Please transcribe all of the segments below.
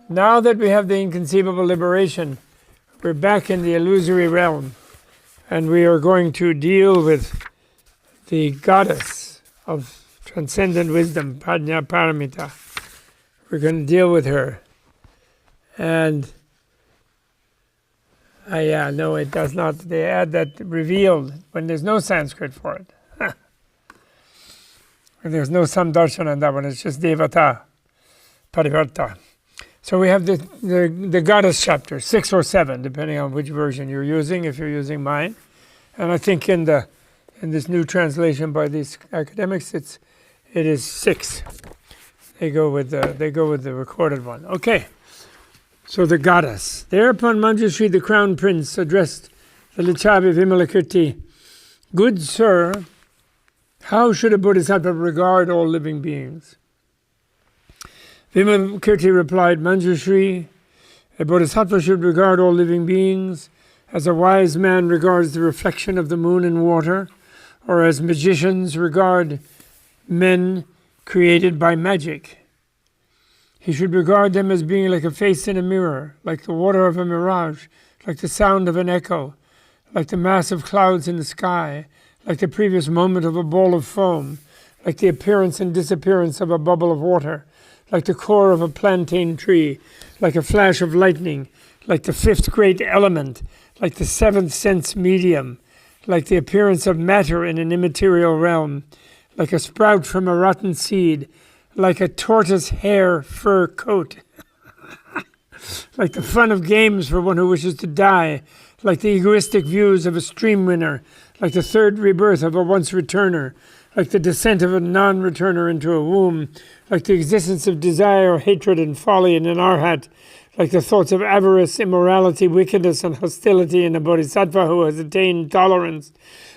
now that we have the inconceivable liberation, we're back in the illusory realm, and we are going to deal with the goddess of transcendent wisdom, Prajna Paramita. We're going to deal with her. And no, it does not. They add that revealed when there's no Sanskrit for it. And there's no samdarshan on that one. It's just devata, parivarta. So we have the goddess chapter, 6 or 7, depending on which version you're using, if you're using mine. And I think in this new translation by these academics, it is 6. They go with the recorded one. Okay. So the goddess. Thereupon Manjushri, the crown prince, addressed the Lichavi Vimalakirti, "Good sir, how should a bodhisattva regard all living beings?" Vimalakirti replied, "Manjushri, a bodhisattva should regard all living beings as a wise man regards the reflection of the moon in water, or as magicians regard men created by magic. He should regard them as being like a face in a mirror, like the water of a mirage, like the sound of an echo, like the mass of clouds in the sky, like the previous moment of a ball of foam, like the appearance and disappearance of a bubble of water, like the core of a plantain tree, like a flash of lightning, like the fifth great element, like the seventh sense medium, like the appearance of matter in an immaterial realm, like a sprout from a rotten seed, like a tortoise hair fur coat, like the fun of games for one who wishes to die, like the egoistic views of a stream winner, like the third rebirth of a once returner, like the descent of a non-returner into a womb, like the existence of desire, hatred, and folly in an arhat, like the thoughts of avarice, immorality, wickedness, and hostility in a bodhisattva who has attained tolerance,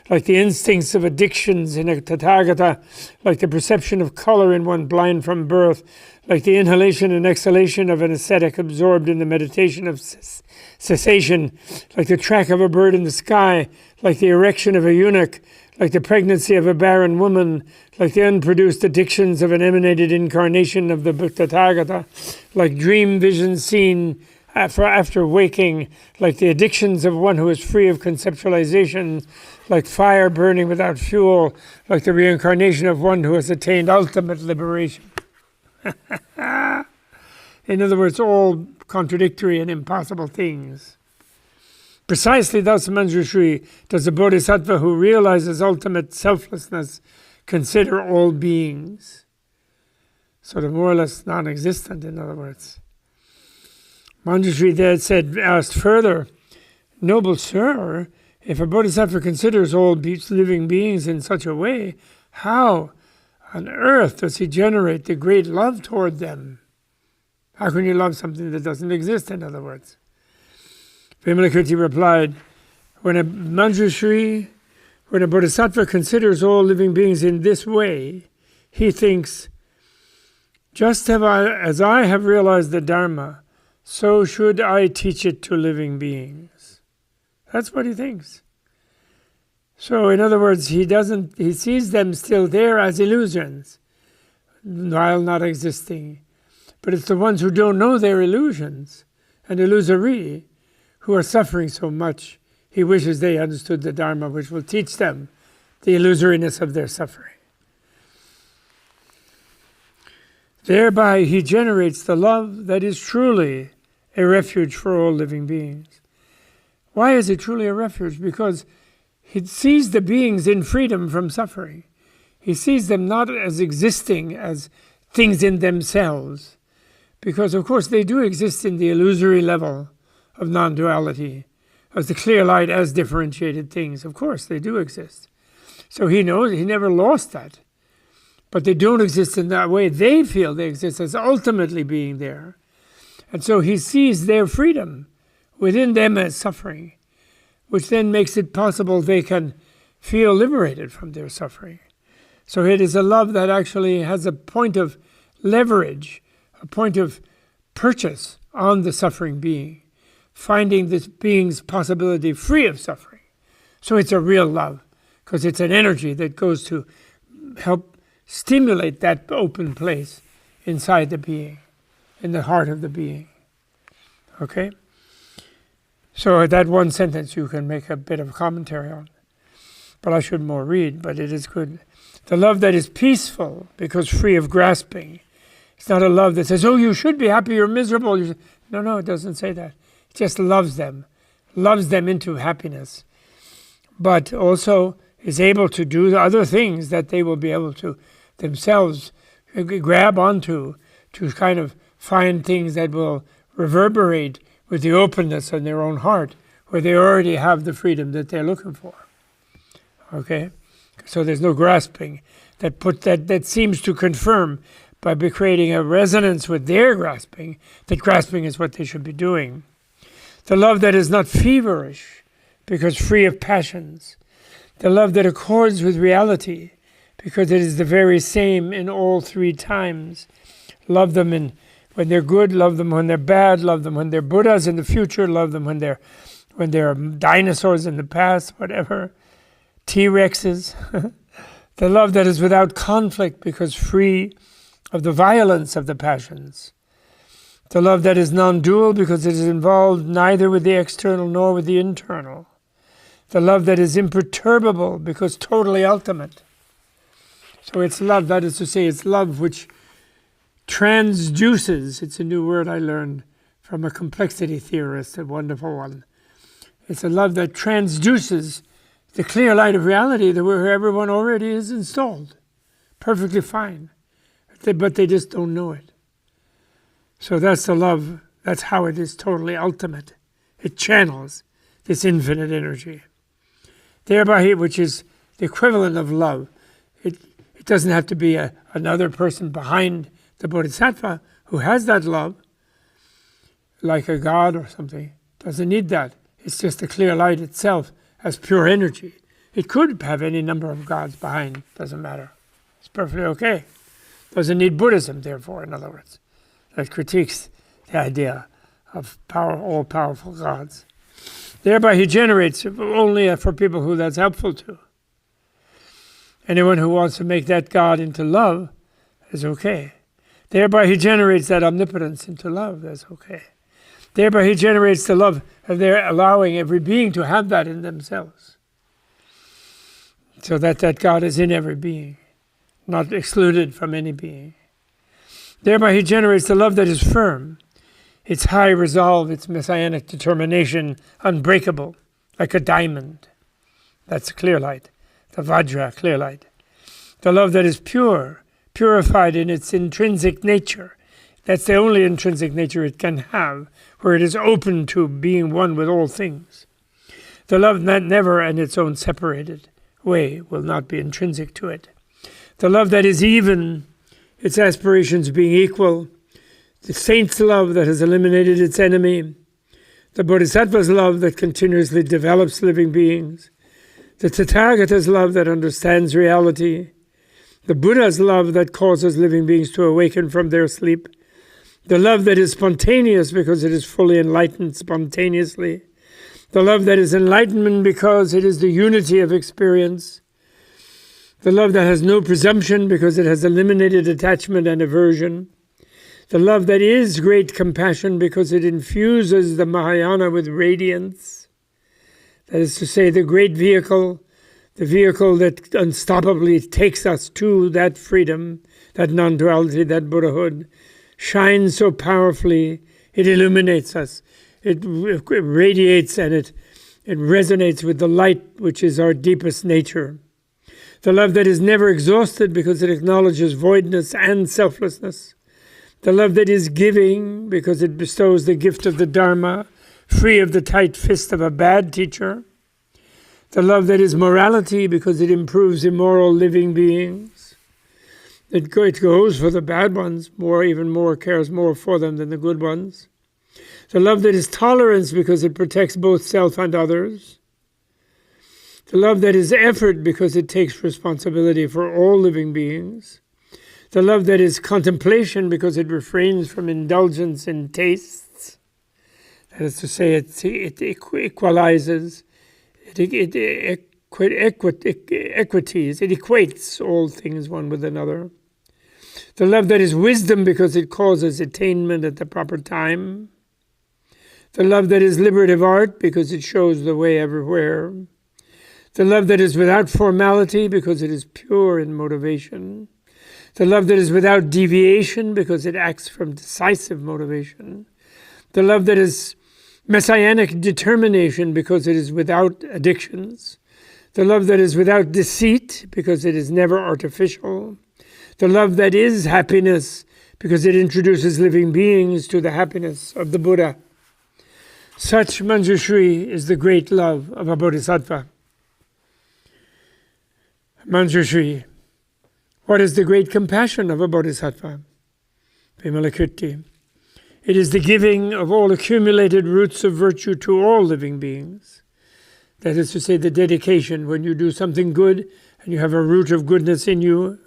like the instincts of addictions in a tathagata, like the perception of color in one blind from birth, like the inhalation and exhalation of an ascetic absorbed in the meditation of cessation, like the track of a bird in the sky, like the erection of a eunuch, like the pregnancy of a barren woman, like the unproduced addictions of an emanated incarnation of the Tathagata, like dream visions seen after waking, like the addictions of one who is free of conceptualization, like fire burning without fuel, like the reincarnation of one who has attained ultimate liberation. In other words, all contradictory and impossible things. Precisely thus, Manjushri, does the bodhisattva who realizes ultimate selflessness consider all beings. Sort of more or less non-existent, in other words. Manjushri then asked further, "Noble sir, if a bodhisattva considers all living beings in such a way, how on earth does he generate the great love toward them?" How can you love something that doesn't exist, in other words? Vimalakirti replied, when a bodhisattva considers all living beings in this way, he thinks, just as I have realized the Dharma, so should I teach it to living beings. That's what he thinks. So in other words, he sees them still there as illusions, while not existing. But it's the ones who don't know they're illusions and illusory who are suffering so much. He wishes they understood the Dharma, which will teach them the illusoriness of their suffering. Thereby he generates the love that is truly a refuge for all living beings. Why is it truly a refuge? Because he sees the beings in freedom from suffering. He sees them not as existing as things in themselves, because of course they do exist in the illusory level of non-duality, as the clear light as differentiated things. Of course they do exist. So he knows he never lost that. But they don't exist in that way. They feel they exist as ultimately being there. And so he sees their freedom within them as suffering, which then makes it possible they can feel liberated from their suffering. So it is a love that actually has a point of leverage, a point of purchase on the suffering being, finding this being's possibility free of suffering. So it's a real love, because it's an energy that goes to help stimulate that open place inside the being, in the heart of the being. Okay? So that one sentence you can make a bit of commentary on. But I should more read, but it is good. The love that is peaceful because free of grasping. It's not a love that says, oh, you should be happy, you're miserable. No, it doesn't say that. It just loves them into happiness. But also is able to do the other things that they will be able to themselves grab onto, to kind of find things that will reverberate with the openness in their own heart, where they already have the freedom that they're looking for. Okay? So there's no grasping. That seems to confirm, by creating a resonance with their grasping, that grasping is what they should be doing. The love that is not feverish, because free of passions. The love that accords with reality, because it is the very same in all three times. Love them when they're good, love them when they're bad, love them when they're Buddhas in the future, love them when they're dinosaurs in the past, whatever. T-Rexes. The love that is without conflict, because free of the violence of the passions. The love that is non-dual, because it is involved neither with the external nor with the internal. The love that is imperturbable, because totally ultimate. So it's love, that is to say, it's love which transduces. It's a new word I learned from a complexity theorist, a wonderful one. It's a love that transduces the clear light of reality that where everyone already is installed. Perfectly fine. But they just don't know it. So that's the love, that's how it is totally ultimate. It channels this infinite energy. Thereby, which is the equivalent of love. It doesn't have to be another person behind the Bodhisattva who has that love, like a god or something. Doesn't need that. It's just the clear light itself as pure energy. It could have any number of gods behind, doesn't matter. It's perfectly okay. Doesn't need Buddhism, therefore, in other words. That critiques the idea of all-powerful gods. Thereby he generates only for people who that's helpful to. Anyone who wants to make that God into love is okay. Thereby he generates that omnipotence into love, that's okay. Thereby he generates the love, and they're allowing every being to have that in themselves. So that God is in every being, not excluded from any being. Thereby he generates the love that is firm, its high resolve, its messianic determination, unbreakable, like a diamond. That's clear light, the Vajra, clear light. The love that is pure, purified in its intrinsic nature. That's the only intrinsic nature it can have, where it is open to being one with all things. The love that never in its own separated way will not be intrinsic to it. The love that is even, its aspirations being equal. The saint's love that has eliminated its enemy. The Bodhisattva's love that continuously develops living beings. The Tathagata's love that understands reality. The Buddha's love that causes living beings to awaken from their sleep. The love that is spontaneous because it is fully enlightened spontaneously. The love that is enlightenment because it is the unity of experience. The love that has no presumption because it has eliminated attachment and aversion. The love that is great compassion because it infuses the Mahayana with radiance. That is to say, the great vehicle, the vehicle that unstoppably takes us to that freedom, that non-duality, that Buddhahood, shines so powerfully, it illuminates us. It radiates and it resonates with the light which is our deepest nature. The love that is never exhausted because it acknowledges voidness and selflessness. The love that is giving because it bestows the gift of the Dharma, free of the tight fist of a bad teacher. The love that is morality because it improves immoral living beings. It goes for the bad ones, even more, cares more for them than the good ones. The love that is tolerance because it protects both self and others. The love that is effort because it takes responsibility for all living beings. The love that is contemplation because it refrains from indulgence in tastes. That is to say, it equalizes, it equities, it equates all things one with another. The love that is wisdom because it causes attainment at the proper time. The love that is liberative art, because it shows the way everywhere. The love that is without formality, because it is pure in motivation. The love that is without deviation, because it acts from decisive motivation. The love that is messianic determination, because it is without addictions. The love that is without deceit, because it is never artificial. The love that is happiness, because it introduces living beings to the happiness of the Buddha. Such, Manjushri, is the great love of a bodhisattva. Manjushri, what is the great compassion of a bodhisattva? Vimalakirti, it is the giving of all accumulated roots of virtue to all living beings. That is to say, the dedication. When you do something good and you have a root of goodness in you,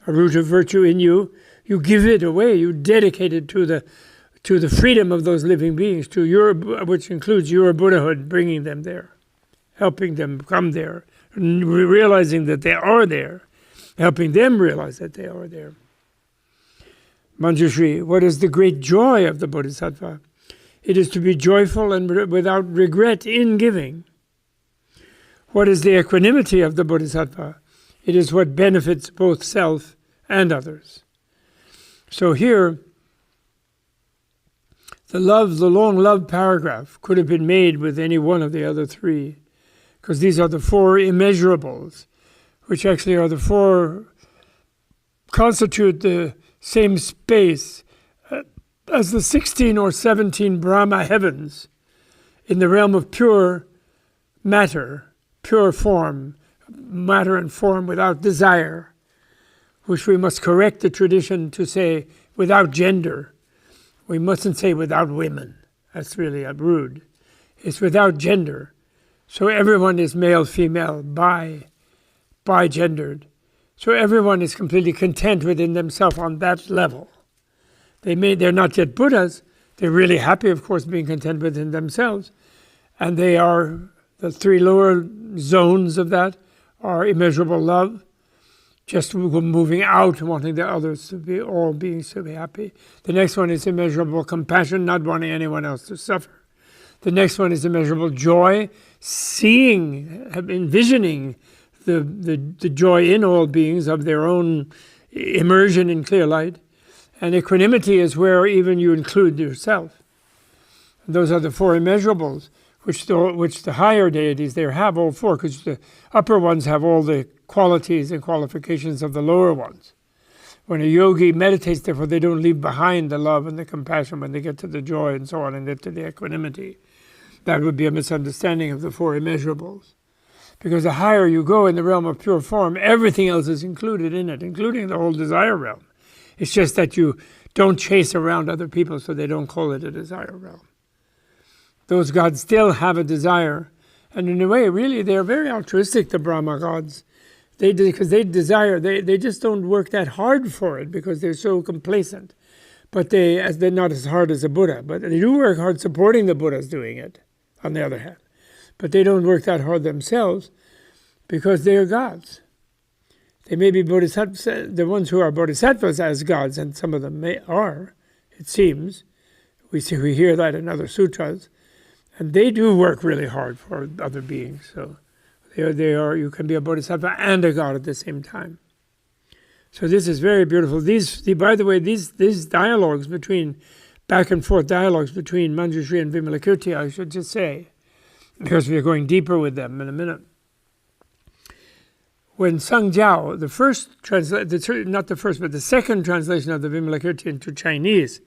a root of virtue in you, you give it away. You dedicate it to the freedom of those living beings, to your, which includes your Buddhahood, bringing them there, helping them come there, realizing that they are there, helping them realize that they are there. Manjushri, what is the great joy of the Bodhisattva? It is to be joyful and without regret in giving. What is the equanimity of the Bodhisattva? It is what benefits both self and others. So here, the long love paragraph could have been made with any one of the other three, because these are the four immeasurables, which actually are the four, constitute the same space as the 16 or 17 Brahma heavens in the realm of pure matter, pure form, matter and form without desire, which we must correct the tradition to say without gender. We mustn't say without women. That's really rude. It's without gender. So everyone is male, female, bi-gendered. So everyone is completely content within themselves on that level. They're not yet Buddhas. They're really happy, of course, being content within themselves. And they are, the three lower zones of that are immeasurable love, just moving out, wanting the others to be, all beings to be happy. The next one is immeasurable compassion, not wanting anyone else to suffer. The next one is immeasurable joy, seeing, envisioning the joy in all beings of their own immersion in clear light. And equanimity is where even you include yourself. And those are the four immeasurables, which the higher deities there have all four, because the upper ones have all the qualities and qualifications of the lower ones. When a yogi meditates, therefore, they don't leave behind the love and the compassion when they get to the joy and so on and get to the equanimity. That would be a misunderstanding of the four immeasurables. Because the higher you go in the realm of pure form, everything else is included in it, including the whole desire realm. It's just that you don't chase around other people so they don't call it a desire realm. Those gods still have a desire. And in a way, really, they're very altruistic, the Brahma gods. Because they desire, they just don't work that hard for it because they're so complacent. But they're not as hard as a Buddha. But they do work hard supporting the Buddhas doing it, on the other hand. But they don't work that hard themselves because they are gods. They may be bodhisattvas, the ones who are bodhisattvas as gods, and some of them are, it seems. We hear that in other sutras. And they do work really hard for other beings. So you can be a bodhisattva and a god at the same time. So this is very beautiful. By the way, these dialogues back and forth dialogues between Manjushri and Vimalakirti, I should just say, because we are going deeper with them in a minute. When Sung Jiao, the second translation of the Vimalakirti into Chinese,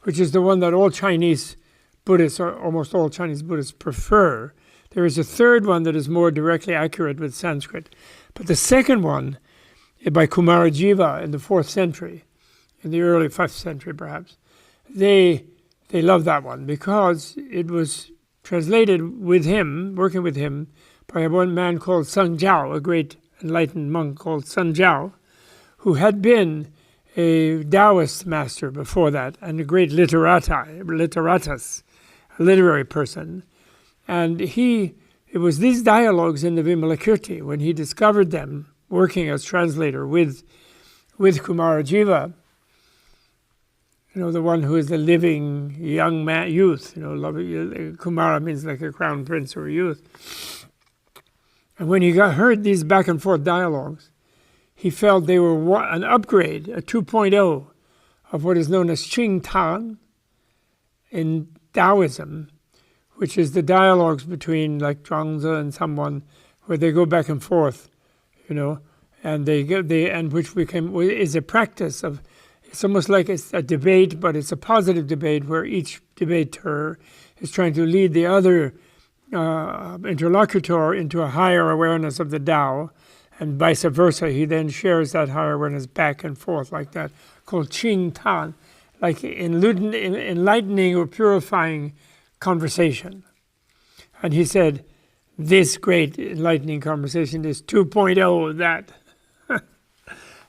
which is the one that all Chinese Buddhists, or almost all Chinese Buddhists, prefer, there is a third one that is more directly accurate with Sanskrit. But the second one, by Kumarajiva in the 4th century, in the early 5th century perhaps, they love that one because it was translated with him, working with him, by one man called Sung Jiao, a great enlightened monk called Sung Jiao, who had been a Taoist master before that, and a great literatus, a literary person. And it was these dialogues in the Vimalakirti, when he discovered them, working as translator with Kumarajiva, the one who is the living young man, youth. Kumara means like a crown prince or youth. And when he heard these back and forth dialogues, he felt they were an upgrade, a 2.0 of what is known as Ching Tan in Taoism, which is the dialogues between like Zhuangzi and someone where they go back and forth, and which is a practice of. It's almost like it's a debate, but it's a positive debate where each debater is trying to lead the other interlocutor into a higher awareness of the Tao, and vice versa. He then shares that higher awareness back and forth like that, called Ching Tan, like enlightening or purifying conversation. And he said, this great enlightening conversation is 2.0 of that.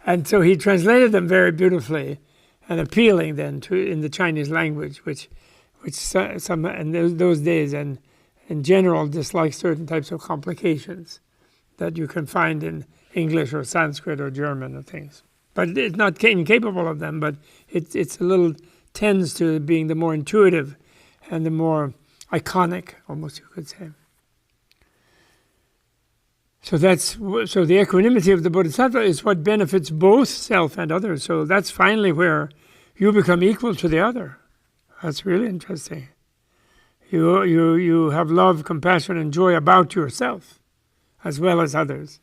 And so he translated them very beautifully and appealing then in the Chinese language, which some in those days and in general dislike certain types of complications that you can find in English or Sanskrit or German or things. But it's not incapable of them, but it's a little tends to being the more intuitive and the more iconic, almost you could say. So the equanimity of the Bodhisattva is what benefits both self and others. So that's finally where you become equal to the other. That's really interesting. You have love, compassion, and joy about yourself as well as others.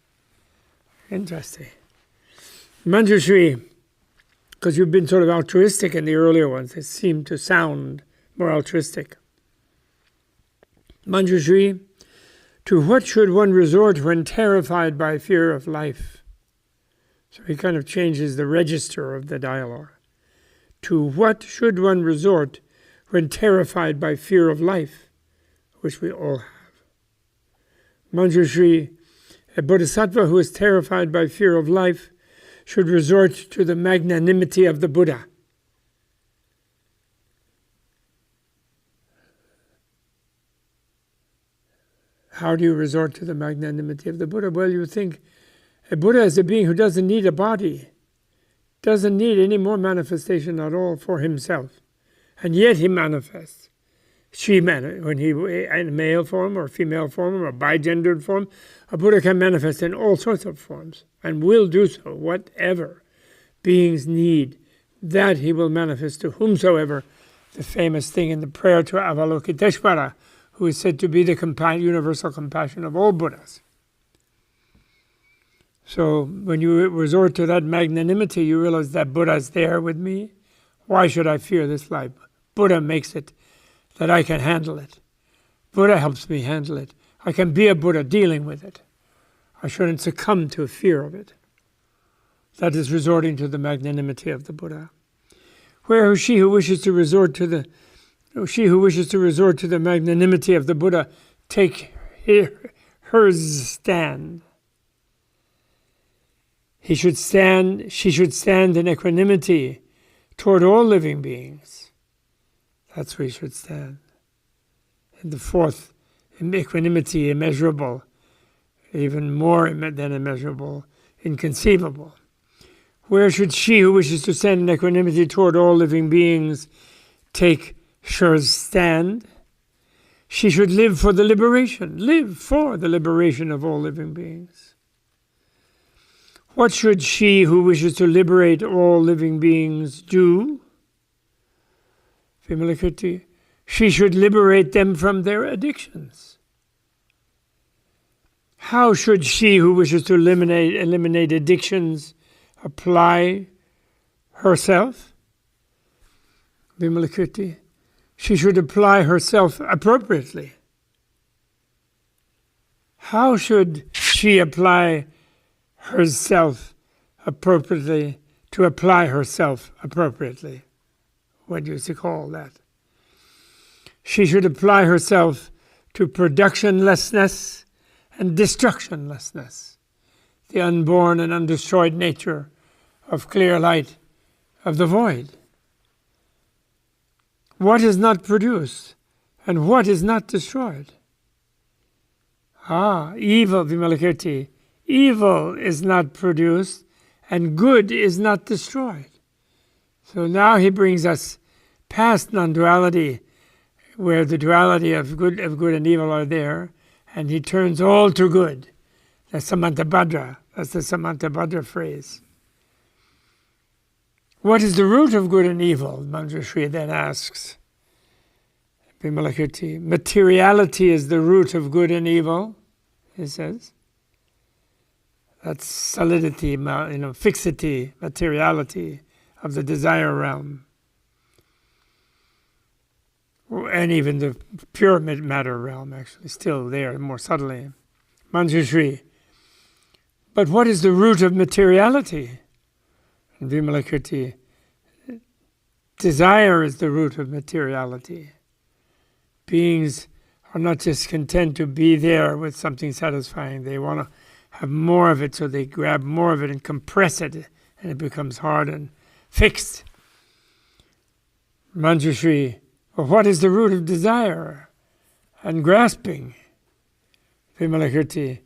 Interesting. Manjushri, because you've been sort of altruistic in the earlier ones, it seemed to sound more altruistic. Manjushri, to what should one resort when terrified by fear of life? So he kind of changes the register of the dialogue. To what should one resort when terrified by fear of life, which we all have? Manjushri, a bodhisattva who is terrified by fear of life should resort to the magnanimity of the Buddha. How do you resort to the magnanimity of the Buddha? Well, you think a Buddha is a being who doesn't need a body, doesn't need any more manifestation at all for himself. And yet he manifests. When he in male form or female form or bigendered form, a Buddha can manifest in all sorts of forms and will do so, whatever beings need. That he will manifest to whomsoever. The famous thing in the prayer to Avalokiteshvara, who is said to be the universal compassion of all Buddhas. So when you resort to that magnanimity, you realize that Buddha is there with me. Why should I fear this life? Buddha makes it that I can handle it. Buddha helps me handle it. I can be a Buddha dealing with it. I shouldn't succumb to a fear of it. That is resorting to the magnanimity of the Buddha. Where she who wishes to resort to the magnanimity of the Buddha, take hers stand. She should stand in equanimity toward all living beings. That's where he should stand. And the fourth, equanimity, immeasurable, even more than immeasurable, inconceivable. Where should she who wishes to stand in equanimity toward all living beings take her stand? She should live for the liberation of all living beings. What should she who wishes to liberate all living beings do? Vimalakirti, she should liberate them from their addictions. How should she who wishes to eliminate addictions apply herself? Vimalakirti, she should apply herself appropriately. How should she apply herself appropriately to apply herself appropriately? What do you call that? She should apply herself to productionlessness and destructionlessness, the unborn and undestroyed nature of clear light of the void. What is not produced and what is not destroyed? Evil, Vimalakirti. Evil is not produced and good is not destroyed. So now he brings us past non-duality, where the duality of good and evil are there, and he turns all to good. That's Samantabhadra. That's the Samantabhadra phrase. What is the root of good and evil? Manjushri then asks Vimalakirti. Materiality is the root of good and evil, he says. That's solidity, fixity, materiality of the desire realm. And even the pure matter realm, actually, still there, more subtly. Manjushri. But what is the root of materiality? And Vimalakirti. Desire is the root of materiality. Beings are not just content to be there with something satisfying. They want to have more of it, so they grab more of it and compress it, and it becomes hard and fixed. Manjushri. Well, what is the root of desire and grasping? Vimalakirti.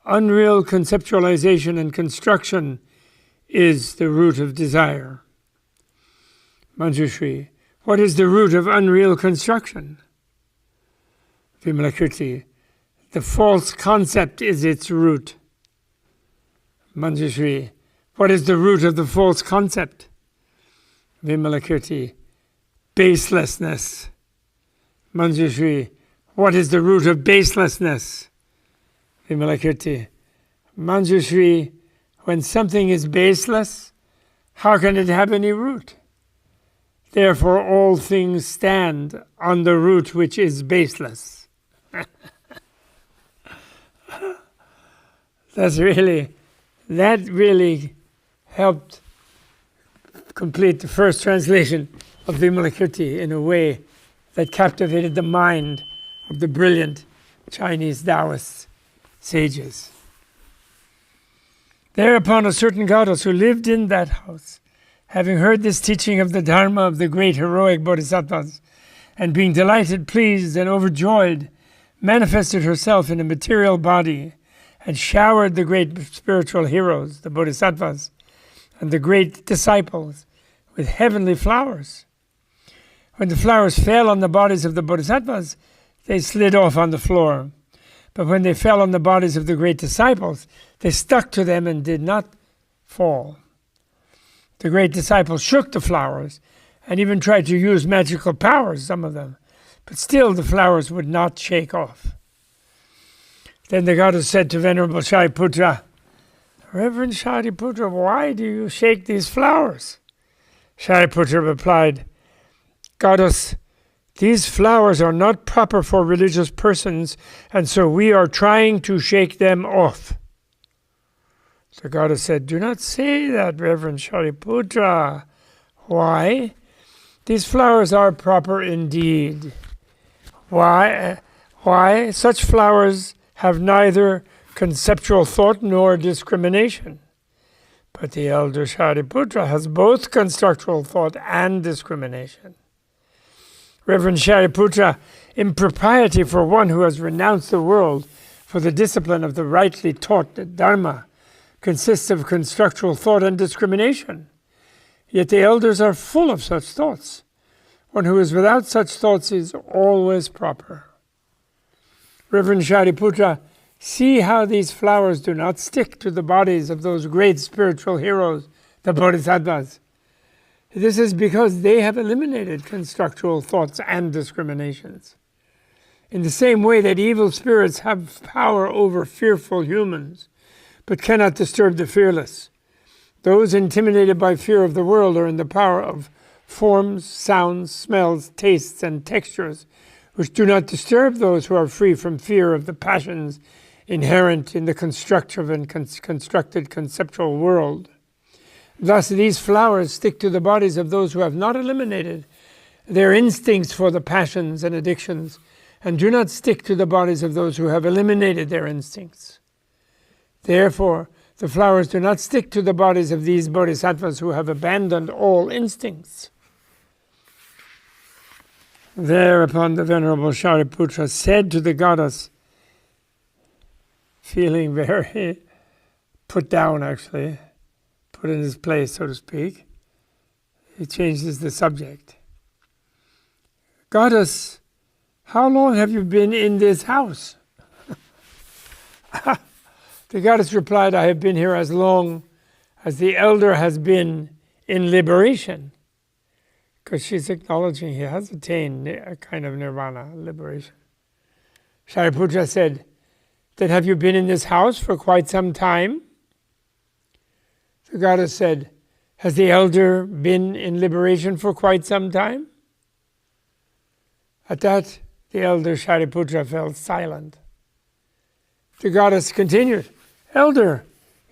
Unreal conceptualization and construction is the root of desire. Manjushri. What is the root of unreal construction? Vimalakirti. The false concept is its root. Manjushri. What is the root of the false concept? Vimalakirti. Baselessness. Manjushri. What is the root of baselessness? Vimalakirti. Manjushri. When something is baseless, how can it have any root? Therefore all things stand on the root which is baseless. That really helped complete the first translation of Vimalakirti in a way that captivated the mind of the brilliant Chinese Taoist sages. Thereupon a certain goddess who lived in that house, having heard this teaching of the Dharma of the great heroic bodhisattvas, and being delighted, pleased, and overjoyed, manifested herself in a material body, and showered the great spiritual heroes, the bodhisattvas, and the great disciples with heavenly flowers. When the flowers fell on the bodies of the bodhisattvas, they slid off on the floor. But when they fell on the bodies of the great disciples, they stuck to them and did not fall. The great disciples shook the flowers and even tried to use magical powers, some of them, but still the flowers would not shake off. Then the goddess said to Venerable Shariputra, Reverend Shariputra, why do you shake these flowers? Shariputra replied, Goddess, these flowers are not proper for religious persons, and so we are trying to shake them off. The goddess said, Do not say that, Reverend Shariputra. Why? These flowers are proper indeed. Why? Such flowers have neither conceptual thought nor discrimination. But the elder Shariputra has both conceptual thought and discrimination. Reverend Shariputra, impropriety for one who has renounced the world for the discipline of the rightly taught Dharma consists of constructual thought and discrimination. Yet the elders are full of such thoughts. One who is without such thoughts is always proper. Reverend Shariputra, see how these flowers do not stick to the bodies of those great spiritual heroes, the bodhisattvas. This is because they have eliminated constructual thoughts and discriminations. In the same way that evil spirits have power over fearful humans, but cannot disturb the fearless. Those intimidated by fear of the world are in the power of forms, sounds, smells, tastes, and textures, which do not disturb those who are free from fear of the passions inherent in the constructive and constructed conceptual world. Thus, these flowers stick to the bodies of those who have not eliminated their instincts for the passions and addictions, and do not stick to the bodies of those who have eliminated their instincts. Therefore, the flowers do not stick to the bodies of these bodhisattvas who have abandoned all instincts. Thereupon the Venerable Shariputra said to the goddess, feeling very put down actually, put in his place, so to speak. he changes the subject. Goddess, how long have you been in this house? The goddess replied, I have been here as long as the elder has been in liberation. Because she's acknowledging he has attained a kind of nirvana, liberation. Shariputra said, then have you been in this house for quite some time? The goddess said, has the elder been in liberation for quite some time? At that, the elder Shariputra fell silent. The goddess continued, Elder,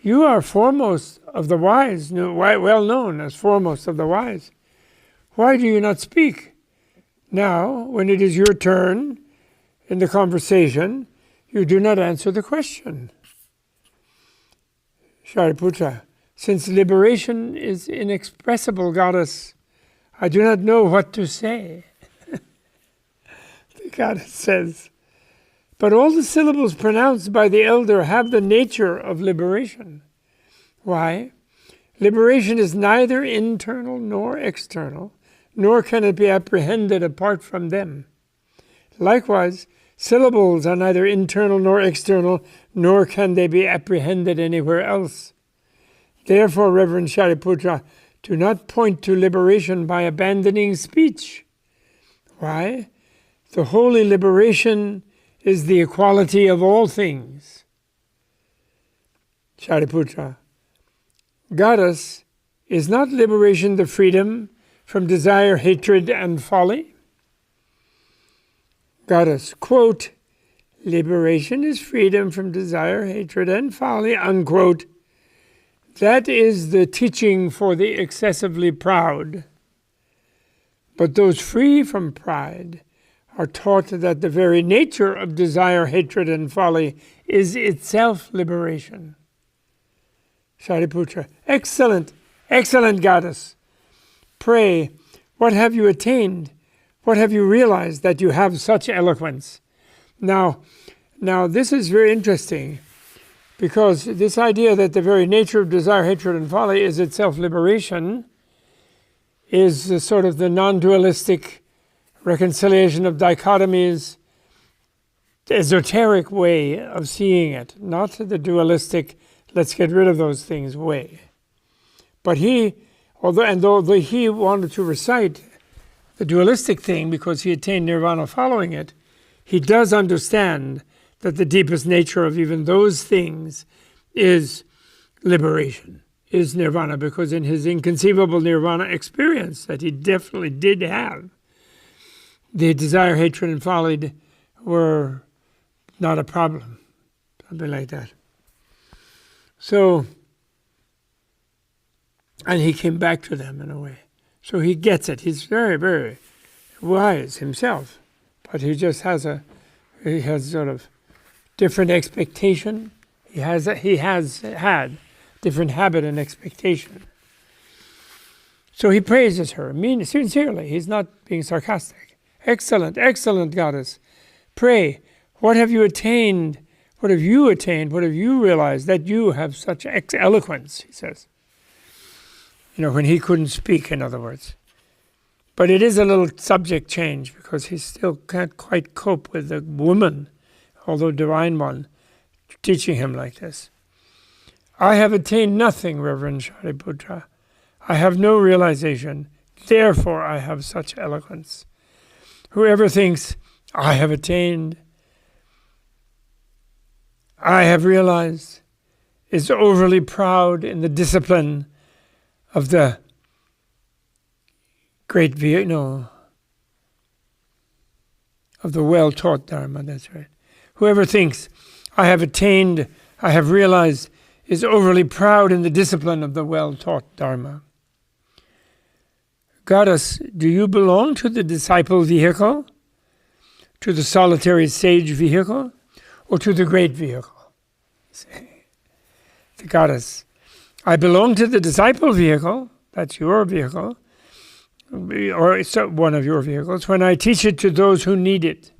you are foremost of the wise, well known as foremost of the wise. Why do you not speak? Now, when it is your turn in the conversation, you do not answer the question. Shariputra, since liberation is inexpressible, goddess, I do not know what to say. The goddess says, but all the syllables pronounced by the elder have the nature of liberation. Why? Liberation is neither internal nor external, nor can it be apprehended apart from them. Likewise, syllables are neither internal nor external, nor can they be apprehended anywhere else. Therefore, Reverend Shariputra, do not point to liberation by abandoning speech. Why? The holy liberation is the equality of all things. Shariputra, Goddess, is not liberation the freedom from desire, hatred, and folly? Goddess, quote, liberation is freedom from desire, hatred, and folly, unquote. That is the teaching for the excessively proud. But those free from pride are taught that the very nature of desire, hatred, and folly is itself liberation. Shariputra, excellent, excellent goddess. Pray, what have you attained? What have you realized that you have such eloquence? Now this is very interesting, because this idea that the very nature of desire, hatred, and folly is itself liberation is sort of the non-dualistic reconciliation of dichotomies, esoteric way of seeing it, not the dualistic, let's get rid of those things way. But although he wanted to recite the dualistic thing because he attained nirvana following it, he does understand that the deepest nature of even those things is liberation, is nirvana, because in his inconceivable nirvana experience that he definitely did have, the desire, hatred, and folly were not a problem, something like that. So, and he came back to them in a way. So he gets it. He's very, very wise himself, but he just has sort of different expectation. He has had different habit and expectation. So he praises her, sincerely. He's not being sarcastic. Excellent, excellent goddess. Pray, what have you attained? What have you attained? What have you realized that you have such eloquence, he says. When he couldn't speak, in other words. But it is a little subject change, because he still can't quite cope with the woman, although divine one, teaching him like this. I have attained nothing, Reverend Shariputra. I have no realization. Therefore I have such eloquence. Whoever thinks, I have attained, I have realized, is overly proud in the discipline of the great of the well-taught Dharma, that's right. Whoever thinks, I have attained, I have realized, is overly proud in the discipline of the well-taught Dharma. Goddess, do you belong to the disciple vehicle, to the solitary sage vehicle, or to the great vehicle? The goddess, I belong to the disciple vehicle, that's your vehicle, or it's one of your vehicles, when I teach it to those who need it.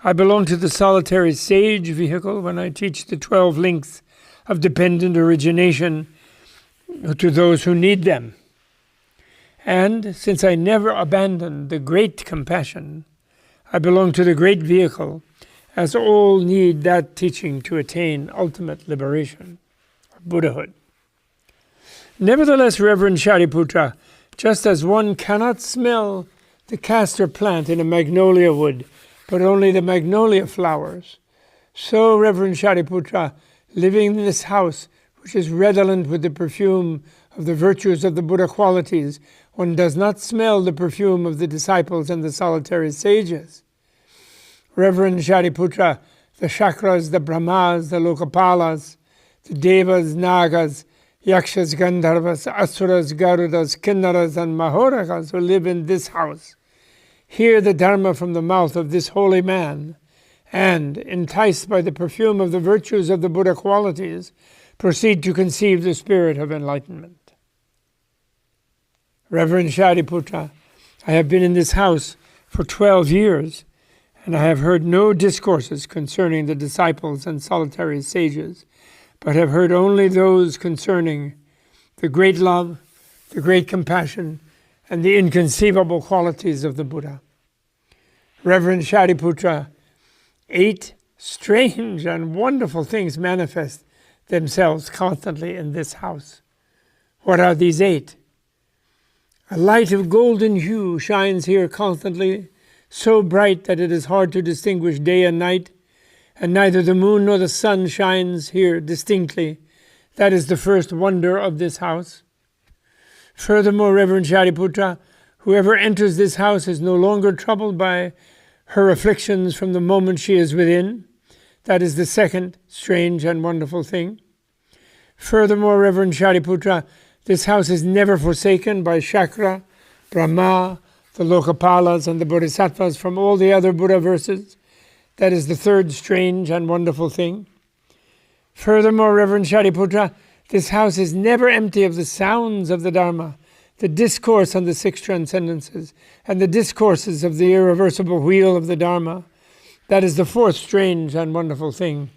I belong to the solitary sage vehicle when I teach the 12 links of dependent origination to those who need them. And since I never abandoned the great compassion, I belong to the great vehicle, as all need that teaching to attain ultimate liberation, Buddhahood. Nevertheless, Reverend Shariputra, just as one cannot smell the castor plant in a magnolia wood, but only the magnolia flowers, so, Reverend Shariputra, living in this house, which is redolent with the perfume of the virtues of the Buddha qualities, one does not smell the perfume of the disciples and the solitary sages. Reverend Shariputra, the Chakras, the Brahmas, the Lokapalas, the Devas, Nagas, Yakshas, Gandharvas, Asuras, Garudas, Kinnaras, and Mahorakas who live in this house hear the Dharma from the mouth of this holy man, and, enticed by the perfume of the virtues of the Buddha qualities, proceed to conceive the spirit of enlightenment. Reverend Shariputra, I have been in this house for 12 years, and I have heard no discourses concerning the disciples and solitary sages, but have heard only those concerning the great love, the great compassion, and the inconceivable qualities of the Buddha. Reverend Shariputra, 8 strange and wonderful things manifest themselves constantly in this house. What are these 8? A light of golden hue shines here constantly, so bright that it is hard to distinguish day and night, and neither the moon nor the sun shines here distinctly. That is the first wonder of this house. Furthermore, Reverend Shariputra, whoever enters this house is no longer troubled by her afflictions from the moment she is within. That is the second strange and wonderful thing. Furthermore, Reverend Shariputra, this house is never forsaken by Shakra, Brahma, the Lokapalas, and the Bodhisattvas from all the other Buddha verses. That is the third strange and wonderful thing. Furthermore, Reverend Shariputra, this house is never empty of the sounds of the Dharma, the discourse on the 6 transcendences, and the discourses of the irreversible wheel of the Dharma. That is the fourth strange and wonderful thing.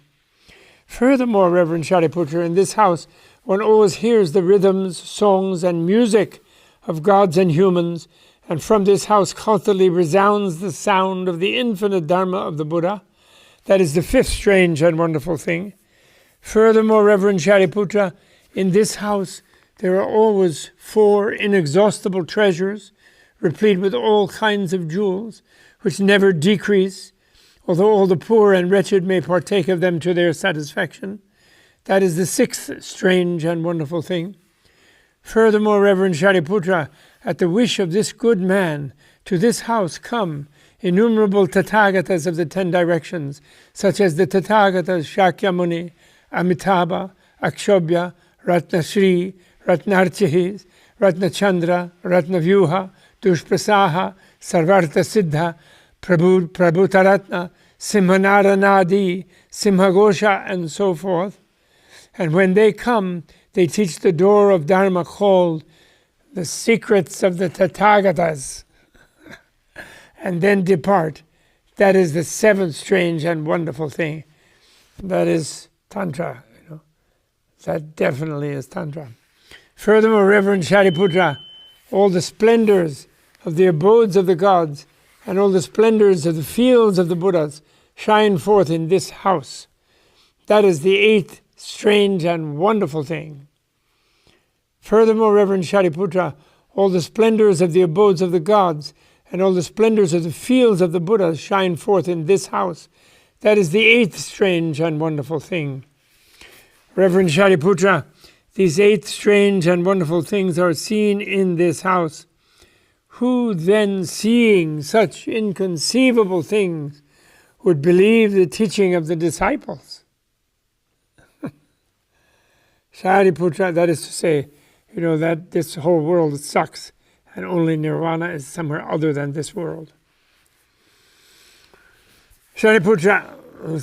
Furthermore, Reverend Shariputra, in this house, one always hears the rhythms, songs, and music of gods and humans, and from this house constantly resounds the sound of the infinite Dharma of the Buddha. That is the fifth strange and wonderful thing. Furthermore, Reverend Shariputra, in this house there are always 4 inexhaustible treasures, replete with all kinds of jewels, which never decrease, although all the poor and wretched may partake of them to their satisfaction. That is the 6th strange and wonderful thing. Furthermore, Reverend Shariputra, at the wish of this good man, to this house come innumerable Tathagatas of the 10 directions, such as the Tathagatas Shakyamuni, Amitabha, Akshobhya, Ratnashri, Ratnarchihis, Ratnachandra, Ratnavyuha, Dushprasaha, Sarvartha Siddha, Prabhutaratna, Simhanaranadi, Simhagosha, and so forth. And when they come, they teach the door of Dharma called the secrets of the Tathagatas, and then depart. That is the 7th strange and wonderful thing. That is Tantra. That definitely is Tantra. Furthermore, Reverend Shariputra, all the splendors of the abodes of the gods and all the splendors of the fields of the Buddhas shine forth in this house. That is the 8th strange and wonderful thing. Furthermore, Reverend Shariputra, all the splendors of the abodes of the gods and all the splendors of the fields of the Buddhas shine forth in this house. That is the 8th strange and wonderful thing. Reverend Shariputra, these 8 strange and wonderful things are seen in this house. Who then, seeing such inconceivable things, would believe the teaching of the disciples? Shariputra, that is to say, that this whole world sucks and only nirvana is somewhere other than this world. Shariputra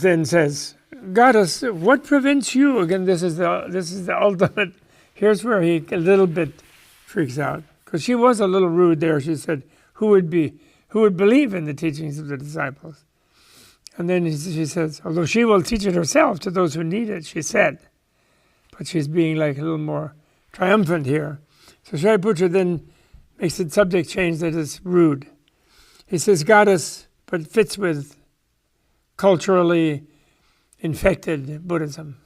then says, Goddess, what prevents you? Again, this is the ultimate. Here's where he a little bit freaks out, because she was a little rude there. She said, "Who would believe in the teachings of the disciples?" And then she says, "Although she will teach it herself to those who need it," she said, but she's being like a little more triumphant here. So Shariputra then makes it subject change that is rude. He says goddess, but fits with culturally infected Buddhism.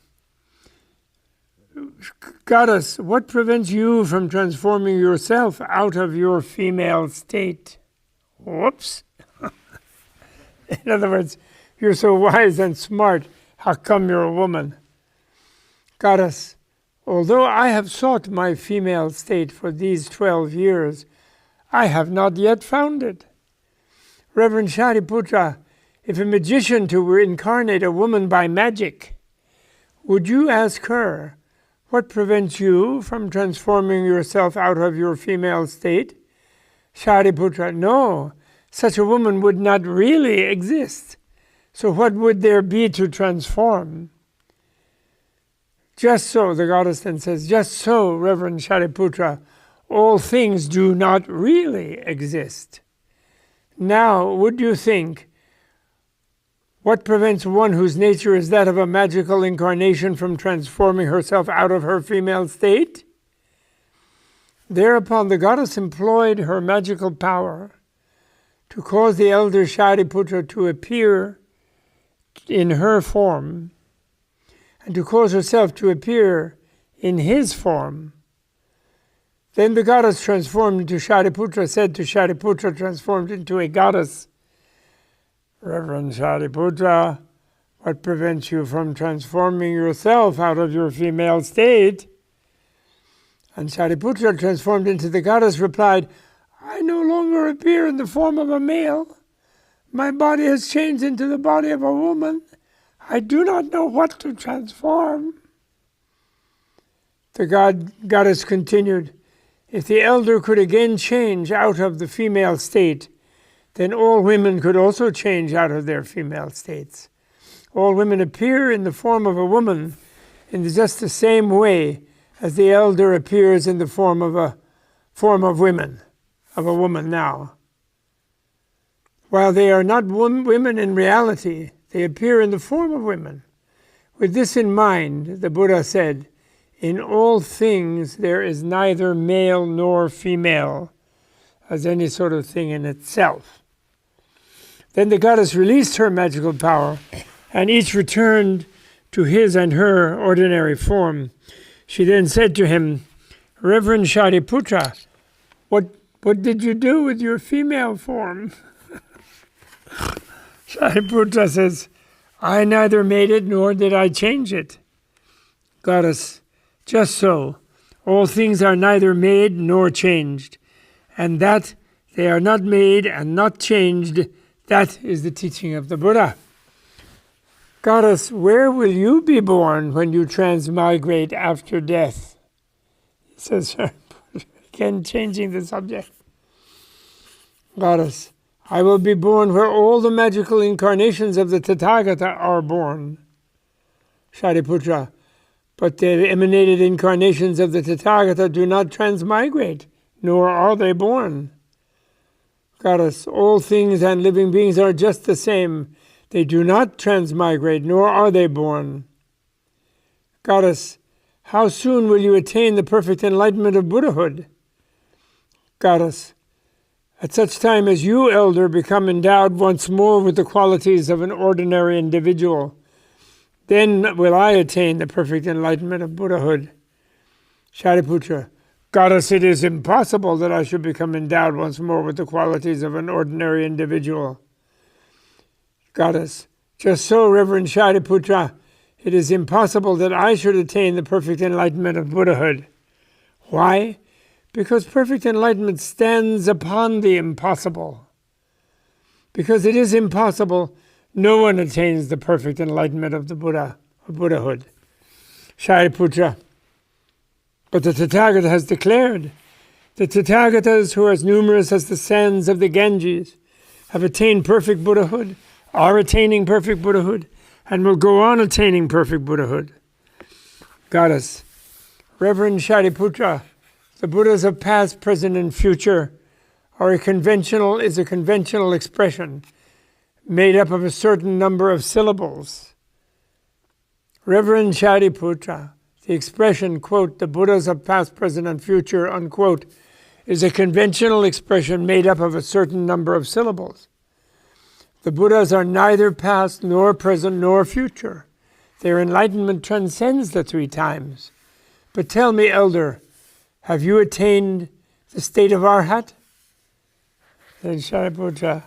Goddess, what prevents you from transforming yourself out of your female state? Whoops. In other words, you're so wise and smart, how come you're a woman? Goddess, although I have sought my female state for these 12 years, I have not yet found it. Reverend Shariputra, if a magician to incarnate a woman by magic, would you ask her, what prevents you from transforming yourself out of your female state? Shariputra, no, such a woman would not really exist. So what would there be to transform? Just so, the goddess then says, just so, Reverend Shariputra, all things do not really exist. Now, would you think, what prevents one whose nature is that of a magical incarnation from transforming herself out of her female state? Thereupon the goddess employed her magical power to cause the elder Shariputra to appear in her form and to cause herself to appear in his form. Then the goddess transformed into Shariputra said to Shariputra transformed into a goddess, Reverend Shariputra, what prevents you from transforming yourself out of your female state? And Shariputra, transformed into the goddess, replied, I no longer appear in the form of a male. My body has changed into the body of a woman. I do not know what to transform. The goddess continued, if the elder could again change out of the female state, then all women could also change out of their female states. All women appear in the form of a woman in just the same way as the elder appears in the form of a woman now. While they are not women in reality, they appear in the form of women. With this in mind, the Buddha said, in all things there is neither male nor female as any sort of thing in itself. Then the goddess released her magical power, and each returned to his and her ordinary form. She then said to him, Reverend Shariputra, what did you do with your female form? Shariputra says, I neither made it nor did I change it. Goddess, just so, all things are neither made nor changed, and that they are not made and not changed, that is the teaching of the Buddha. Goddess, where will you be born when you transmigrate after death? He says, again changing the subject. Goddess, I will be born where all the magical incarnations of the Tathagata are born. Shariputra, but the emanated incarnations of the Tathagata do not transmigrate, nor are they born. Goddess, all things and living beings are just the same. They do not transmigrate, nor are they born. Goddess, how soon will you attain the perfect enlightenment of Buddhahood? Goddess, at such time as you, elder, become endowed once more with the qualities of an ordinary individual, then will I attain the perfect enlightenment of Buddhahood. Shariputra, Goddess, it is impossible that I should become endowed once more with the qualities of an ordinary individual. Goddess, just so, Reverend Shariputra, it is impossible that I should attain the perfect enlightenment of Buddhahood. Why? Because perfect enlightenment stands upon the impossible. Because it is impossible, no one attains the perfect enlightenment of the Buddha, of Buddhahood. Shariputra, but the Tathagata has declared, the Tathagatas who are as numerous as the sands of the Ganges have attained perfect Buddhahood, are attaining perfect Buddhahood, and will go on attaining perfect Buddhahood. Goddess, Reverend Shariputra, the Buddhas of past, present, and future is a conventional expression made up of a certain number of syllables. Reverend Shariputra, the expression, quote, the Buddhas of past, present, and future, unquote, is a conventional expression made up of a certain number of syllables. The Buddhas are neither past nor present nor future. Their enlightenment transcends the three times. But tell me, elder, have you attained the state of Arhat? Then Shariputra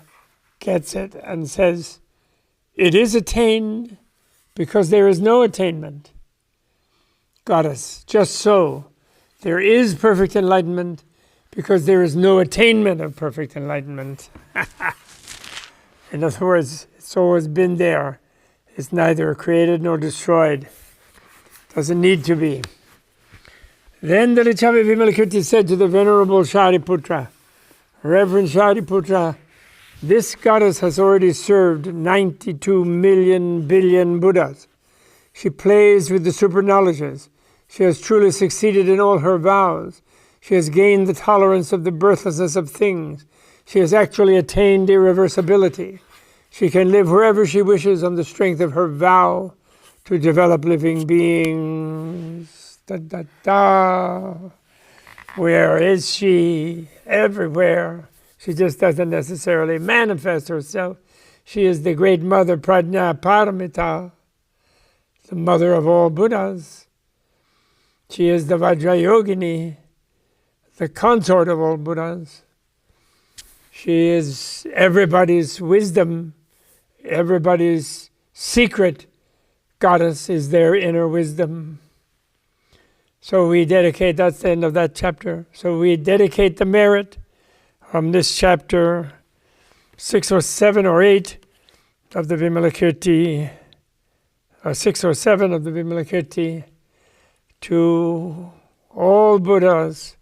gets it and says, it is attained because there is no attainment. Goddess, just so. There is perfect enlightenment because there is no attainment of perfect enlightenment. In other words, it's always been there. It's neither created nor destroyed. Doesn't need to be. Then the Lichavi Vimalakirti said to the Venerable Shariputra, Reverend Shariputra, this goddess has already served 92 million billion Buddhas. She plays with the super knowledges. She has truly succeeded in all her vows. She has gained the tolerance of the birthlessness of things. She has actually attained irreversibility. She can live wherever she wishes on the strength of her vow to develop living beings. Da, da, da. Where is she? Everywhere. She just doesn't necessarily manifest herself. She is the great mother Prajna Paramita, the mother of all Buddhas. She is the Vajrayogini, the consort of all Buddhas. She is everybody's wisdom, everybody's secret goddess is their inner wisdom. So we dedicate, that's the end of that chapter. So we dedicate the merit from this chapter 6 or 7 or 8 of the Vimalakirti, or 6 or 7 of the Vimalakirti, to all Buddhas,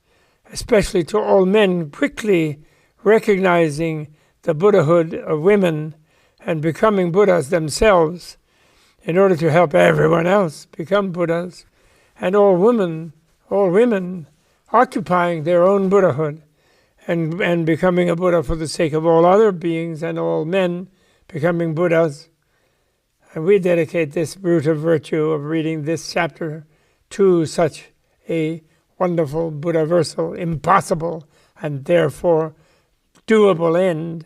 especially to all men, quickly recognizing the Buddhahood of women and becoming Buddhas themselves in order to help everyone else become Buddhas, and all women occupying their own Buddhahood and becoming a Buddha for the sake of all other beings, and all men becoming Buddhas. And we dedicate this root of virtue of reading this chapter to such a wonderful Buddha-versal, impossible, and therefore doable end.